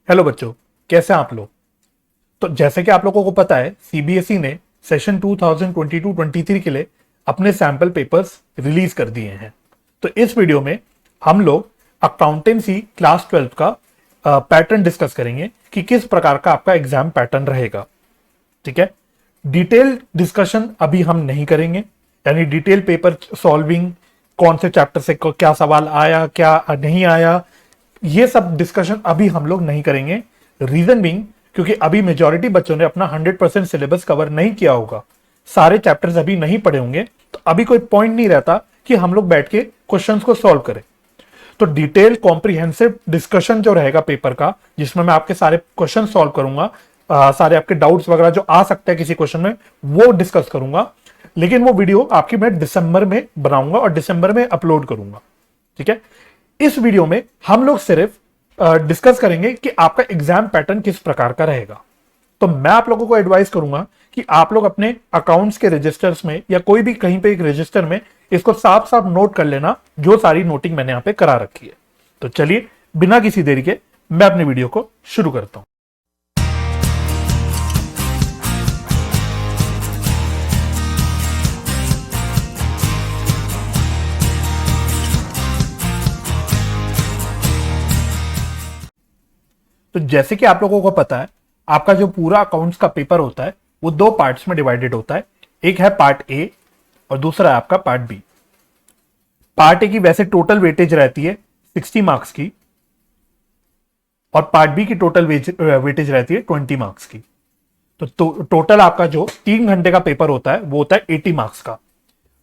Hello बच्चों, कैसे हैं आप लोग। तो जैसे कि आप लोगों को पता है, सीबीएसई ने सेशन 2022-23 के लिए अपने सैंपल पेपर्स रिलीज कर दिए हैं। तो इस वीडियो में हम लोग अकाउंटेंसी क्लास 12 का पैटर्न डिस्कस करेंगे कि किस प्रकार का आपका एग्जाम पैटर्न रहेगा। ठीक है, डिटेल डिस्कशन अभी हम नहीं करेंगे, यानी डिटेल पेपर सॉल्विंग, कौन से चैप्टर से क्या सवाल आया क्या नहीं आया, ये सब डिस्कशन अभी हम लोग नहीं करेंगे। रीजन बीइंग, क्योंकि अभी मेजॉरिटी बच्चों ने अपना 100% सिलेबस कवर नहीं किया होगा, सारे चैप्टर्स अभी नहीं पढ़े होंगे, तो अभी कोई पॉइंट नहीं रहता कि हम लोग बैठ के क्वेश्चंस को सॉल्व करें। तो डिटेल कॉम्प्रिहेंसिव डिस्कशन जो रहेगा पेपर का, जिसमें मैं आपके सारे क्वेश्चन सॉल्व करूंगा, सारे आपके डाउट्स वगैरह जो आ सकते हैं किसी क्वेश्चन में, वो डिस्कस करूंगा। लेकिन वो वीडियो आपकी मैं दिसंबर में बनाऊंगा और दिसंबर में अपलोड करूंगा। ठीक है, इस वीडियो में हम लोग सिर्फ डिस्कस करेंगे कि आपका एग्जाम पैटर्न किस प्रकार का रहेगा। तो मैं आप लोगों को एडवाइस करूंगा कि आप लोग अपने अकाउंट्स के रजिस्टर्स में या कोई भी कहीं पे एक रजिस्टर में इसको साफ साफ नोट कर लेना, जो सारी नोटिंग मैंने यहां पे करा रखी है। तो चलिए बिना किसी देरी के मैं अपने वीडियो को शुरू करता हूं। तो जैसे कि आप लोगों को पता है, आपका जो पूरा अकाउंट्स का पेपर होता है वो दो पार्ट्स में डिवाइडेड होता है। एक है पार्ट ए और दूसरा है आपका पार्ट बी। पार्ट ए की वैसे टोटल वेटेज रहती है 60 मार्क्स की और पार्ट बी की टोटल वेटेज रहती है 20 मार्क्स की। तो टोटल आपका जो 3 घंटे का पेपर होता है वो होता है 80 मार्क्स का।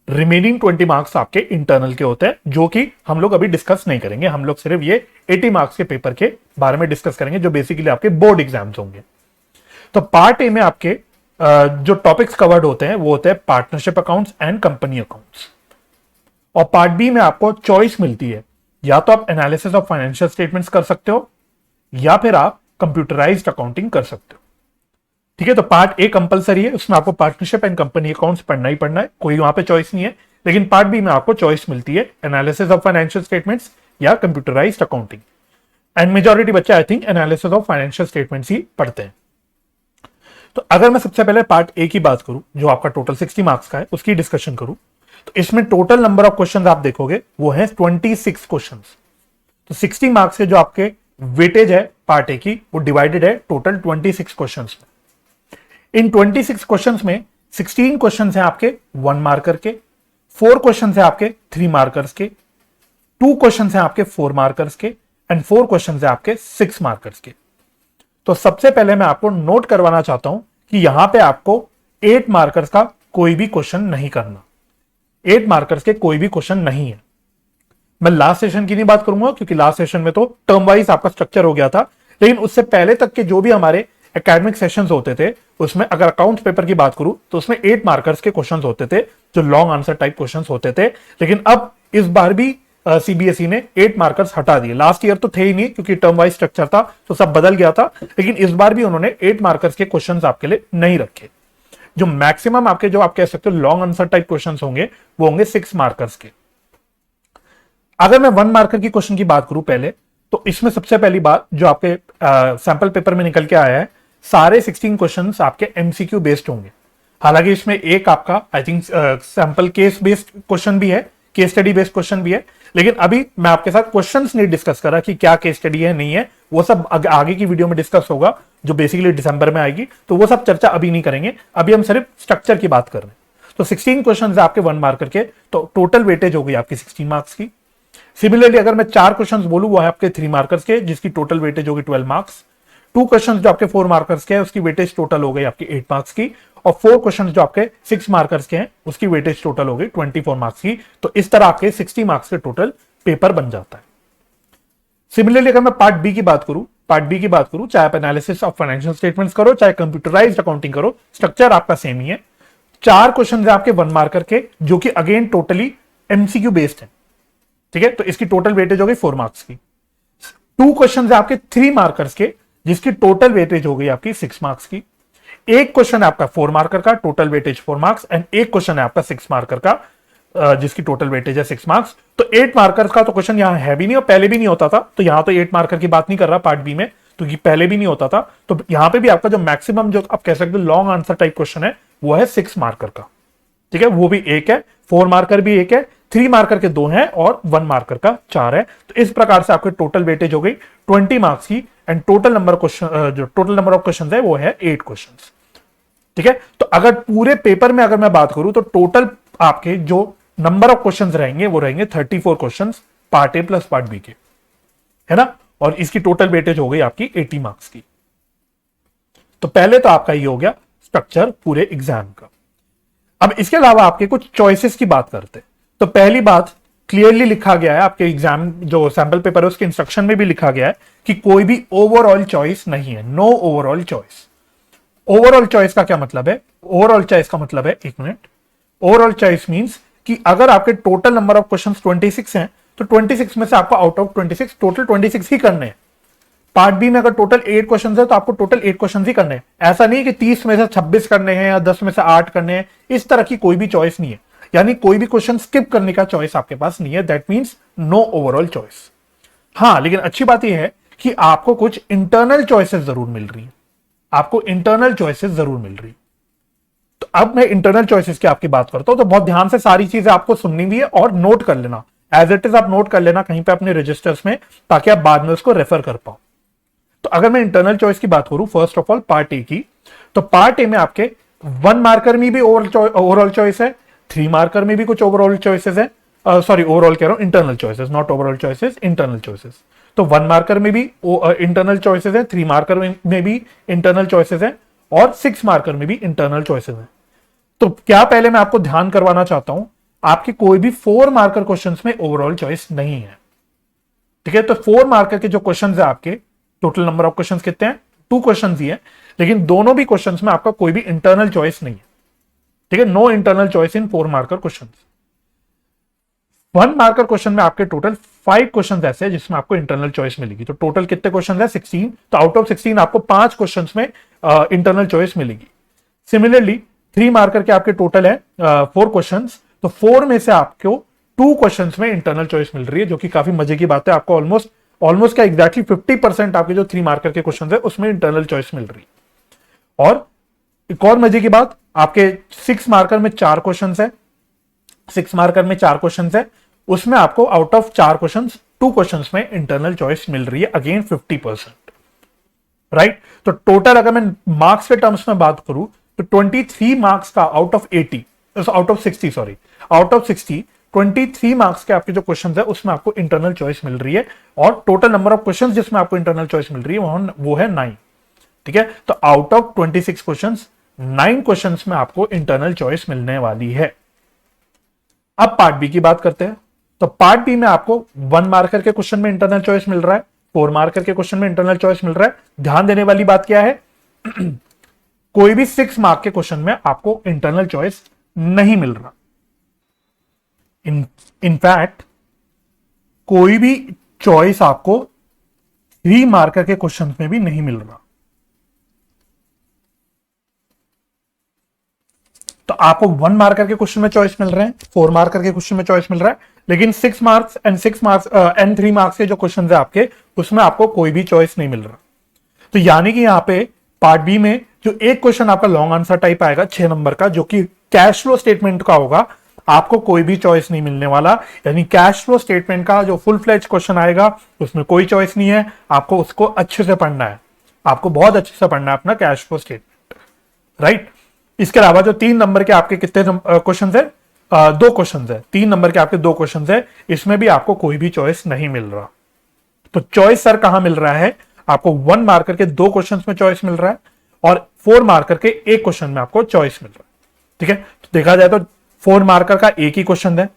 रिमेनिंग 20 मार्क्स आपके इंटरनल के होते हैं, जो कि हम लोग अभी डिस्कस नहीं करेंगे। हम लोग सिर्फ ये 80 मार्क्स के पेपर के बारे में डिस्कस करेंगे, जो बेसिकली आपके बोर्ड एग्जाम्स होंगे। तो पार्ट ए में आपके जो टॉपिक्स कवर्ड होते हैं वो होते हैं partnership accounts and company accounts. और पार्ट बी में आपको चॉइस मिलती है, या तो आप एनालिसिस ऑफ फाइनेंशियल स्टेटमेंट्स कर सकते हो या फिर आप कंप्यूटराइज्ड अकाउंटिंग कर सकते हो। ठीक है, तो पार्ट ए कंपलसरी है, उसमें आपको पार्टनरशिप एंड कंपनी अकाउंट्स पढ़ना ही पढ़ना है, कोई वहां पे चॉइस नहीं है। लेकिन पार्ट बी में आपको चॉइस मिलती है एनालिसिस ऑफ फाइनेंशियल स्टेटमेंट्स या कंप्यूटराइज्ड अकाउंटिंग। एंड मेजॉरिटी बच्चे I think analysis of financial statements ही पढ़ते हैं। तो अगर मैं सबसे पहले पार्ट ए की बात करूं, जो आपका टोटल 60 मार्क्स का है, उसकी डिस्कशन करूं, तो इसमें टोटल नंबर ऑफ क्वेश्चन आप देखोगे वो है 26 क्वेश्चन। तो 60 मार्क्स के जो आपके वेटेज है पार्ट ए की, वो डिवाइडेड है टोटल 26 क्वेश्चन में। इन 26 क्वेश्चंस में 16 क्वेश्चंस हैं आपके 1 मार्कर के, 4 क्वेश्चंस हैं आपके 3 मार्कर्स के, 2 क्वेश्चंस हैं आपके 4 मार्कर्स के एंड 4 क्वेश्चंस हैं आपके 6 मार्कर्स के। तो सबसे पहले मैं आपको नोट करवाना चाहता हूं कि यहां पे आपको 8 मार्कर्स का कोई भी क्वेश्चन नहीं करना। 8 मार्कर्स के कोई भी क्वेश्चन नहीं है। मैं लास्ट सेशन की नहीं बात करूंगा, क्योंकि लास्ट सेशन में तो टर्म वाइज आपका स्ट्रक्चर हो गया था। लेकिन उससे पहले तक के जो भी हमारे एकेडमिक सेशंस होते थे, उसमें अगर अकाउंट्स पेपर की बात करूं तो उसमें 8 मार्कर्स के क्वेश्चंस होते थे, जो लॉन्ग आंसर टाइप क्वेश्चंस होते थे। लेकिन अब इस बार भी सीबीएसई ने 8 मार्कर्स हटा दिए। लास्ट ईयर तो थे ही नहीं, क्योंकि टर्म वाइज स्ट्रक्चर था, तो सब बदल गया था। लेकिन इस बार भी उन्होंने 8 मार्कर्स के क्वेश्चंस आपके लिए नहीं रखे। जो मैक्सिमम आपके, जो आप कह सकते हो लॉन्ग आंसर टाइप क्वेश्चंस होंगे, वो होंगे 6 मार्कर्स के। अगर मैं 1 मार्कर की क्वेश्चन की बात करूं पहले, तो इसमें सबसे पहली बात जो आपके सैंपल पेपर में निकल के आया है, सारे 16 क्वेश्चंस आपके एमसीक्यू बेस्ड होंगे। हालांकि इसमें एक आपका I think sample case based question भी है, केस स्टडी बेस्ड क्वेश्चन भी है। लेकिन अभी मैं आपके साथ क्वेश्चंस नहीं डिस्कस कर रहा कि क्या केस स्टडी है नहीं है, वो सब आगे की वीडियो में डिस्कस होगा, जो बेसिकली दिसंबर में आएगी। तो वो सब चर्चा अभी नहीं करेंगे, अभी हम सिर्फ स्ट्रक्चर की बात कर रहे हैं। तो 16 क्वेश्चन है आपके 1 मार्कर के, तो टोटल वेटेज हो गई आपकी 16 मार्क्स की। सिमिलरली अगर मैं 4 क्वेश्चन बोलूं, वो है आपके 3 मार्कर्स के, जिसकी टोटल वेटेज होगी 12 मार्क्स। 2 क्वेश्चंस जो आपके 4 मार्कर्स के हैं, उसकी वेटेज टोटल हो गई आपकी 8 मार्क्स की। और 4 क्वेश्चंस जो आपके 6 मार्कर्स के हैं, उसकी वेटेज टोटल हो गई 24 मार्क्स की। तो इस तरह आपके 60 मार्क्स के टोटल पेपर बन जाता है। सिमिलरली अगर मैं पार्ट बी की बात करूं, चाहे आप एनालिसिस ऑफ फाइनेंशियल स्टेटमेंट्स करो, चाहे कंप्यूटराइज्ड अकाउंटिंग करो, स्ट्रक्चर आपका सेम ही है। 4 क्वेश्चन है आपके 1 मार्कर के, जो कि अगेन टोटली एमसीक्यू बेस्ड है। ठीक है, तो इसकी टोटल वेटेज हो गई 4 मार्क्स की। 2 क्वेश्चन है आपके 3 मार्कर्स के, जिसकी टोटल वेटेज हो गई आपकी 6 मार्क्स की। एक क्वेश्चन है आपका 4 मार्कर का, टोटल वेटेज 4 मार्क्स, एंड एक क्वेश्चन है आपका 6 मार्कर का, जिसकी टोटल वेटेज है 6 मार्क्स। तो 8 मार्कर्स का तो क्वेश्चन यहां है भी नहीं और पहले भी नहीं होता था, तो यहां तो 8 मार्कर की बात नहीं कर रहा पार्ट बी में। तो ये पहले भी नहीं होता था। तो यहां पे भी आपका जो मैक्सिमम जो आप कह सकते हो लॉन्ग आंसर टाइप क्वेश्चन है वो है 6 मार्कर का, ठीक है, वो भी एक है, 4 मार्कर भी एक है, 3 मार्कर के 2 हैं और 1 मार्कर का 4 है। तो इस प्रकार से आपके टोटल वेटेज हो गई 20 मार्क्स की एंड टोटल नंबर क्वेश्चन जो टोटल नंबर ऑफ क्वेश्चन है वो है 8 क्वेश्चन, ठीक है। तो अगर पूरे पेपर में अगर मैं बात करूं तो टोटल आपके जो नंबर ऑफ क्वेश्चंस रहेंगे वो रहेंगे 34 questions part A plus part B के, है ना। और इसकी टोटल वेटेज हो गई आपकी 80 मार्क्स की। तो पहले तो आपका ये हो गया स्ट्रक्चर पूरे एग्जाम का। अब इसके अलावा आपके कुछ चॉइसेस की बात करते हैं। तो पहली बात क्लियरली लिखा गया है आपके एग्जाम जो सैंपल पेपर है उसके इंस्ट्रक्शन में भी लिखा गया है कि कोई भी ओवरऑल चॉइस नहीं है, no overall choice. Overall choice का क्या मतलब है? ओवरऑल चॉइस का मतलब है, एक मिनट, ओवरऑल चॉइस मींस कि अगर आपके टोटल नंबर ऑफ क्वेश्चंस 26 हैं तो 26 में से आपको आउट ऑफ 26 टोटल 26 ही करने हैं। पार्ट बी में अगर टोटल 8 क्वेश्चंस है तो आपको टोटल 8 क्वेश्चंस ही करने हैं। ऐसा नहीं कि 30 में से 26 करने हैं या 10 में से 8 करने हैं, इस तरह की कोई भी चॉइस नहीं है। यानी कोई भी क्वेश्चन स्किप करने का चॉइस आपके पास नहीं है। That means no overall choice. हाँ, लेकिन अच्छी बात यह है कि आपको कुछ इंटरनल चॉइसेस जरूर मिल रही है, आपको इंटरनल चॉइसेस जरूर मिल रही है। तो अब मैं इंटरनल चॉइसेस की आपकी बात करता हूं, तो बहुत ध्यान से सारी चीजें आपको सुननी भी है और नोट कर लेना, एज इट इज आप नोट कर लेना कहीं पे अपने रजिस्टर्स में, ताकि आप बाद में उसको रेफर कर पाओ। तो अगर मैं इंटरनल चॉइस की बात करूं, first of all part A की, तो पार्ट ए में आपके 1 मार्कर में भी ओवरऑल चॉइस है, 3 मार्कर में भी कुछ ओवरऑल चॉइसेस है, सॉरी ओवरऑल कह रहा हूं, internal choices, not overall choices, internal choices. तो 1 मार्कर में भी इंटरनल चॉइसेस है, 3 मार्कर में भी इंटरनल चॉइसेस है और 6 मार्कर में भी इंटरनल चॉइसेस है। तो क्या पहले मैं आपको ध्यान करवाना चाहता हूं, आपके कोई भी 4 मार्कर क्वेश्चंस में ओवरऑल चॉइस नहीं है, ठीक है। तो 4 मार्कर के जो क्वेश्चंस है आपके, टोटल नंबर ऑफ क्वेश्चंस कितने हैं? 2 क्वेश्चंस ही है, लेकिन दोनों भी क्वेश्चंस में आपका कोई भी इंटरनल चॉइस नहीं है, ठीक है। No internal choice in 4 marker questions. 1 marker question में आपके टोटल 5 क्वेश्चंस ऐसे हैं जिसमें आपको इंटरनल चॉइस मिलेगी। तो टोटल कितने क्वेश्चंस है? 16। तो आउट ऑफ 16 आपको 5 क्वेश्चंस में इंटरनल चॉइस मिलेगी। सिमिलरली 3 मार्कर के आपके टोटल है 4 क्वेश्चंस, तो 4 में से आपको 2 क्वेश्चंस में इंटरनल चॉइस मिल रही है, जो कि काफी मजे की बात है। आपको ऑलमोस्ट क्या एग्जैक्टली 50% आपके जो 3 मार्कर के क्वेश्चंस है उसमें इंटरनल चॉइस मिल रही है। और एक और मजे की बात, आपके 6 मार्कर में 4 क्वेश्चंस है, 6 मार्कर में 4 क्वेश्चंस है, उसमें आपको आउट ऑफ 4 क्वेश्चंस 2 क्वेश्चंस में इंटरनल चॉइस मिल रही है, अगेन 50%, राइट। तो टोटल अगर मैं मार्क्स के टर्म्स में बात करूं तो 23 मार्क्स का आउट ऑफ 60 23 मार्क्स के आपके जो क्वेश्चन है उसमें आपको इंटरनल चॉइस मिल रही है, और टोटल नंबर ऑफ क्वेश्चन जिसमें आपको इंटरनल चॉइस मिल रही है वो है 9, ठीक है। तो आउट ऑफ 26 क्वेश्चन 9 क्वेश्चन में आपको इंटरनल चॉइस मिलने वाली है। अब पार्ट बी की बात करते हैं। तो पार्ट बी में आपको 1 मार्कर के क्वेश्चन में इंटरनल चॉइस मिल रहा है, 4 मार्कर के क्वेश्चन में इंटरनल चॉइस मिल रहा है। ध्यान देने वाली बात क्या है कोई भी 6 मार्क के क्वेश्चन में आपको इंटरनल चॉइस नहीं मिल रहा। इनफैक्ट कोई भी चॉइस आपको 3 मार्कर के क्वेश्चन में भी नहीं मिल रहा। तो आपको 1 मार्कर के क्वेश्चन में चॉइस मिल रहे हैं, 4 मार्कर के क्वेश्चन में चॉइस मिल रहा है, लेकिन 6 मार्क्स एंड 3 मार्क्स के जो क्वेश्चन है आपके उसमें आपको कोई भी चॉइस नहीं मिल रहा। तो यानी कि यहां पे पार्ट बी में जो एक क्वेश्चन आपका लॉन्ग आंसर टाइप आएगा 6 नंबर का, जो कि कैश फ्लो स्टेटमेंट का होगा, आपको कोई भी चॉइस नहीं मिलने वाला। यानी कैश फ्लो स्टेटमेंट का जो फुल फ्लेज क्वेश्चन आएगा उसमें कोई चॉइस नहीं है, आपको उसको अच्छे से पढ़ना है, आपको बहुत अच्छे से पढ़ना है अपना कैश फ्लो स्टेटमेंट, राइट। इसके अलावा जो 3 नंबर के आपके कितने क्वेश्चन है? 2 क्वेश्चन है। 3 नंबर के आपके 2 क्वेश्चन है, इसमें भी आपको कोई भी चॉइस नहीं मिल रहा। तो चॉइस सर कहां मिल रहा है? आपको 1 मार्कर के 2 क्वेश्चन में चॉइस मिल रहा है और 4 मार्कर के 1 क्वेश्चन में आपको चॉइस मिल रहा है, ठीक है। तो देखा जाए तो 4 मार्कर का एक ही क्वेश्चन है,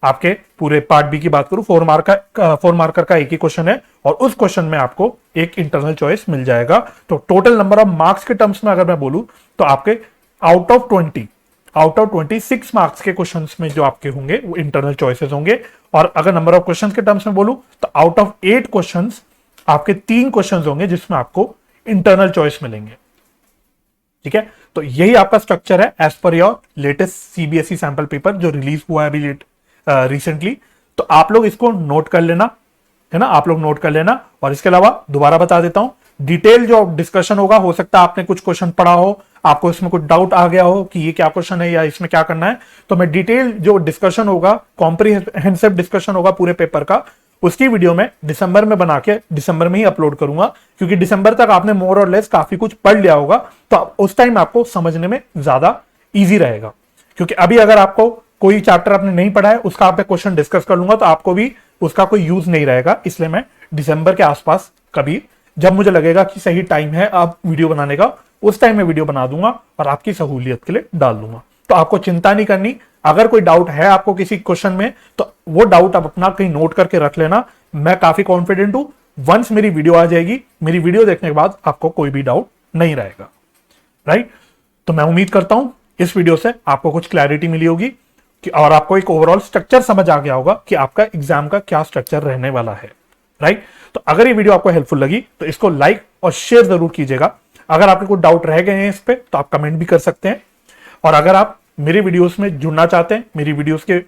आपके पूरे पार्ट बी की बात करूं 4 मार्कर का एक ही क्वेश्चन है और उस क्वेश्चन में आपको एक इंटरनल चॉइस मिल जाएगा। तो टोटल नंबर ऑफ मार्क्स के टर्म्स में अगर मैं बोलूं तो आपके आउट ऑफ 26 मार्क्स के क्वेश्चंस में जो आपके होंगे वो इंटरनल चॉइसेस होंगे। और अगर नंबर ऑफ क्वेश्चंस के टर्म्स में बोलूं तो आउट ऑफ 8 क्वेश्चंस आपके 3 क्वेश्चंस होंगे जिसमें आपको इंटरनल चॉइस मिलेंगे, ठीक है। तो यही आपका स्ट्रक्चर है as per your latest CBSE sample paper जो रिलीज हुआ है अभी रिसेंटली। तो आप लोग इसको नोट कर लेना, है ना, आप लोग नोट कर लेना। और इसके अलावा दोबारा बता देता हूं, डिटेल जो डिस्कशन होगा, हो सकता है आपने कुछ क्वेश्चन पढ़ा हो, आपको इसमें कुछ डाउट आ गया हो कि ये क्या क्वेश्चन है या इसमें क्या करना है, तो मैं डिटेल जो डिस्कशन होगा, कॉम्प्रिहेंसिव डिस्कशन होगा पूरे पेपर का, उसकी वीडियो में दिसंबर में बना के दिसंबर में ही अपलोड करूंगा, क्योंकि दिसंबर तक आपने मोर और लेस काफी कुछ पढ़ लिया होगा, तो उस टाइम आपको समझने में ज्यादा इजी रहेगा। क्योंकि अभी अगर आपको कोई चैप्टर आपने नहीं पढ़ा है, उसका आप क्वेश्चन डिस्कस कर लूंगा, तो आपको भी उसका कोई यूज नहीं रहेगा। इसलिए मैं दिसंबर के आसपास कभी, जब मुझे लगेगा कि सही टाइम है आप वीडियो बनाने का, उस टाइम में वीडियो बना दूंगा और आपकी सहूलियत के लिए डाल दूंगा। तो आपको चिंता नहीं करनी। अगर कोई डाउट है आपको किसी क्वेश्चन में, तो वो डाउट आप अपना कहीं नोट करके रख लेना। मैं काफी कॉन्फिडेंट हूं, वंस मेरी वीडियो आ जाएगी, मेरी वीडियो देखने के बाद आपको कोई भी डाउट नहीं रहेगा। राइट? तो मैं उम्मीद करता हूं इस वीडियो से आपको कुछ क्लैरिटी मिली होगी कि, और आपको एक ओवरऑल स्ट्रक्चर समझ आ गया होगा कि आपका एग्जाम का क्या स्ट्रक्चर रहने वाला है। राइट? तो अगर ये वीडियो आपको हेल्पफुल लगी तो इसको लाइक और शेयर जरूर कीजिएगा। अगर आपके कुछ डाउट रह गए हैं इस पे, तो आप कमेंट भी कर सकते हैं। और अगर आप मेरे वीडियोस में जुड़ना चाहते हैं, मेरी वीडियोस के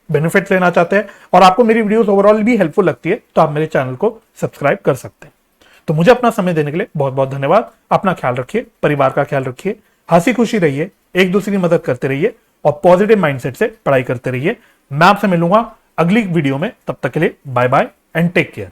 बेनिफिट लेना चाहते हैं, और आपको मेरी वीडियोस ओवरऑल भी हेल्पफुल लगती है, तो आप मेरे चैनल को सब्सक्राइब कर सकते हैं। तो मुझे अपना समय देने के लिए बहुत बहुत धन्यवाद। अपना ख्याल रखिए, परिवार का ख्याल रखिए, हंसी खुशी रहिए, एक दूसरे की मदद करते रहिए और पॉजिटिव माइंडसेट से पढ़ाई करते रहिए। मैं आपसे मिलूंगा अगली वीडियो में। तब तक के लिए bye bye and take care.